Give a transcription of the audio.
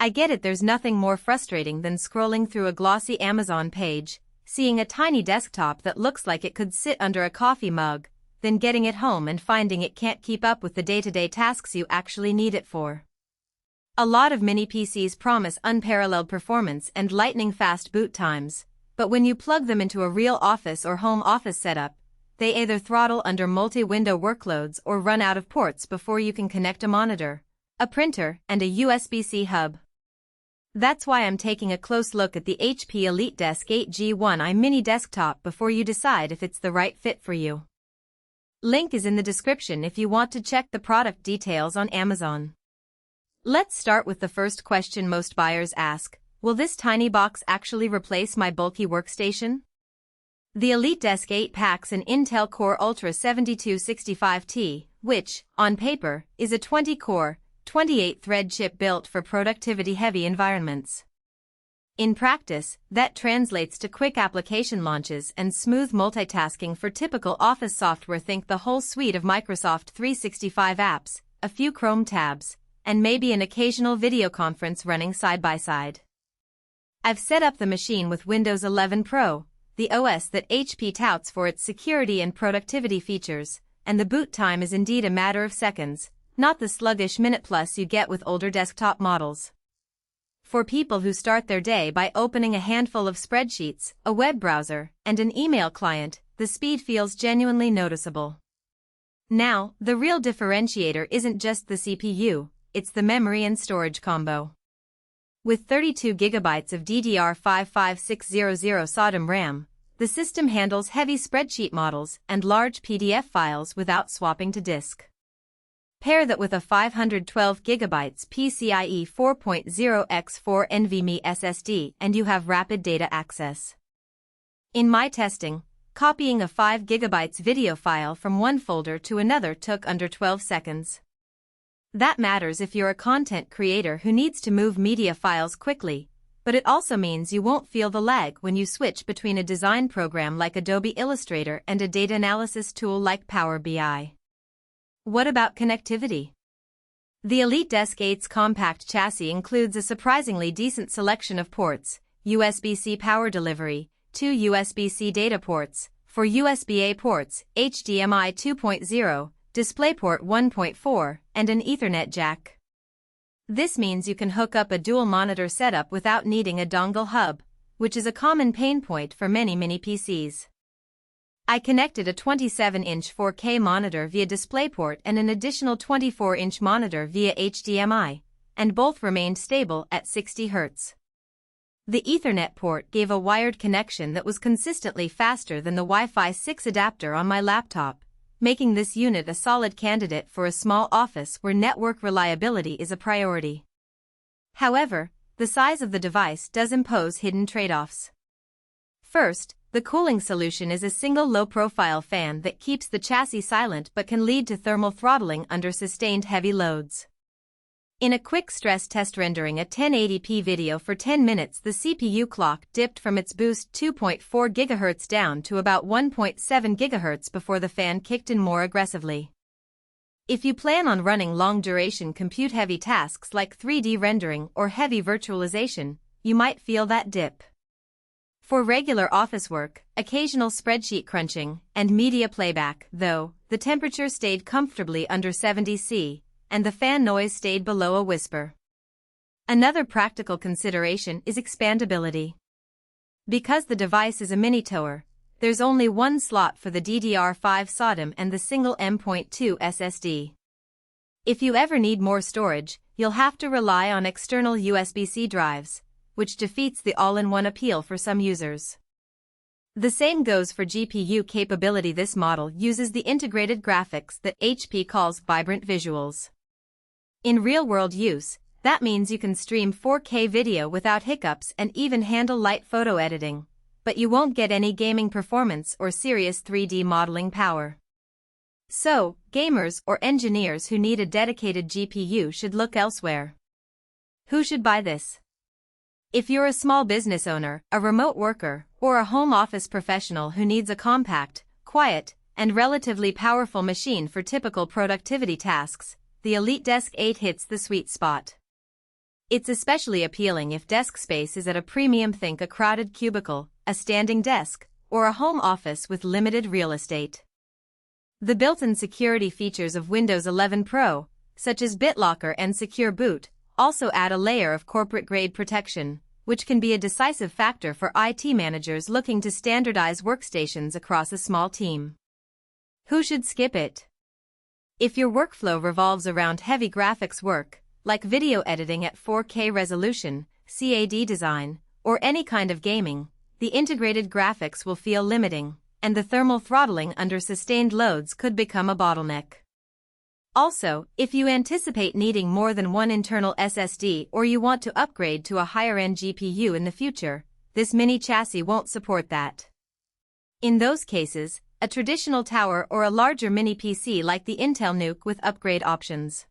I get it, there's nothing more frustrating than scrolling through a glossy Amazon page, seeing a tiny desktop that looks like it could sit under a coffee mug, then getting it home and finding it can't keep up with the day-to-day tasks you actually need it for. A lot of mini PCs promise unparalleled performance and lightning-fast boot times, but when you plug them into a real office or home office setup, they either throttle under multi-window workloads or run out of ports before you can connect a monitor, a printer, and a USB-C hub. That's why I'm taking a close look at the HP EliteDesk 8 G1i mini desktop before you decide if it's the right fit for you. Link is in the description if you want to check the product details on Amazon. Let's start with the first question most buyers ask: will this tiny box actually replace my bulky workstation? The EliteDesk 8 packs an Intel Core Ultra 7265T, which, on paper, is a 20-core, 28-thread chip built for productivity-heavy environments. In practice, that translates to quick application launches and smooth multitasking for typical office software. Think the whole suite of Microsoft 365 apps, a few Chrome tabs, and maybe an occasional video conference running side by side. I've set up the machine with Windows 11 Pro, the OS that HP touts for its security and productivity features, and the boot time is indeed a matter of seconds, not the sluggish minute-plus you get with older desktop models. For people who start their day by opening a handful of spreadsheets, a web browser, and an email client, the speed feels genuinely noticeable. Now, the real differentiator isn't just the CPU, it's the memory and storage combo. With 32 GB of DDR5 5600 SODIMM RAM, the system handles heavy spreadsheet models and large PDF files without swapping to disk. Pair that with a 512 GB PCIe 4.0x4 NVMe SSD and you have rapid data access. In my testing, copying a 5 GB video file from one folder to another took under 12 seconds. That matters if you're a content creator who needs to move media files quickly, but it also means you won't feel the lag when you switch between a design program like Adobe Illustrator and a data analysis tool like Power BI. What about connectivity? The EliteDesk 8's compact chassis includes a surprisingly decent selection of ports: USB-C power delivery, 2 USB-C data ports, 4 USB-A ports, HDMI 2.0, DisplayPort 1.4, and an Ethernet jack. This means you can hook up a dual monitor setup without needing a dongle hub, which is a common pain point for many mini PCs. I connected a 27-inch 4K monitor via DisplayPort and an additional 24-inch monitor via HDMI, and both remained stable at 60 Hz. The Ethernet port gave a wired connection that was consistently faster than the Wi-Fi 6 adapter on my laptop, making this unit a solid candidate for a small office where network reliability is a priority. However, the size of the device does impose hidden trade-offs. First, the cooling solution is a single low-profile fan that keeps the chassis silent but can lead to thermal throttling under sustained heavy loads. In a quick stress test rendering a 1080p video for 10 minutes, the CPU clock dipped from its boost 2.4 GHz down to about 1.7 GHz before the fan kicked in more aggressively. If you plan on running long-duration compute-heavy tasks like 3D rendering or heavy virtualization, you might feel that dip. For regular office work, occasional spreadsheet crunching, and media playback, though, the temperature stayed comfortably under 70 C, and the fan noise stayed below a whisper. Another practical consideration is expandability. Because the device is a mini-tower, there's only one slot for the DDR5 SODIMM and the single M.2 SSD. If you ever need more storage, you'll have to rely on external USB-C drives, which defeats the all-in-one appeal for some users. The same goes for GPU capability. This model uses the integrated graphics that HP calls vibrant visuals. In real-world use, that means you can stream 4K video without hiccups and even handle light photo editing, but you won't get any gaming performance or serious 3D modeling power. So, gamers or engineers who need a dedicated GPU should look elsewhere. Who should buy this? If you're a small business owner, a remote worker, or a home office professional who needs a compact, quiet, and relatively powerful machine for typical productivity tasks, the EliteDesk 8 hits the sweet spot. It's especially appealing if desk space is at a premium. Think a crowded cubicle, a standing desk, or a home office with limited real estate. The built-in security features of Windows 11 Pro, such as BitLocker and Secure Boot, also add a layer of corporate-grade protection, which can be a decisive factor for IT managers looking to standardize workstations across a small team. Who should skip it? If your workflow revolves around heavy graphics work, like video editing at 4K resolution, CAD design, or any kind of gaming, the integrated graphics will feel limiting, and the thermal throttling under sustained loads could become a bottleneck. Also, if you anticipate needing more than one internal SSD or you want to upgrade to a higher-end GPU in the future, this mini chassis won't support that. In those cases, a traditional tower or a larger mini PC like the Intel NUC with upgrade options.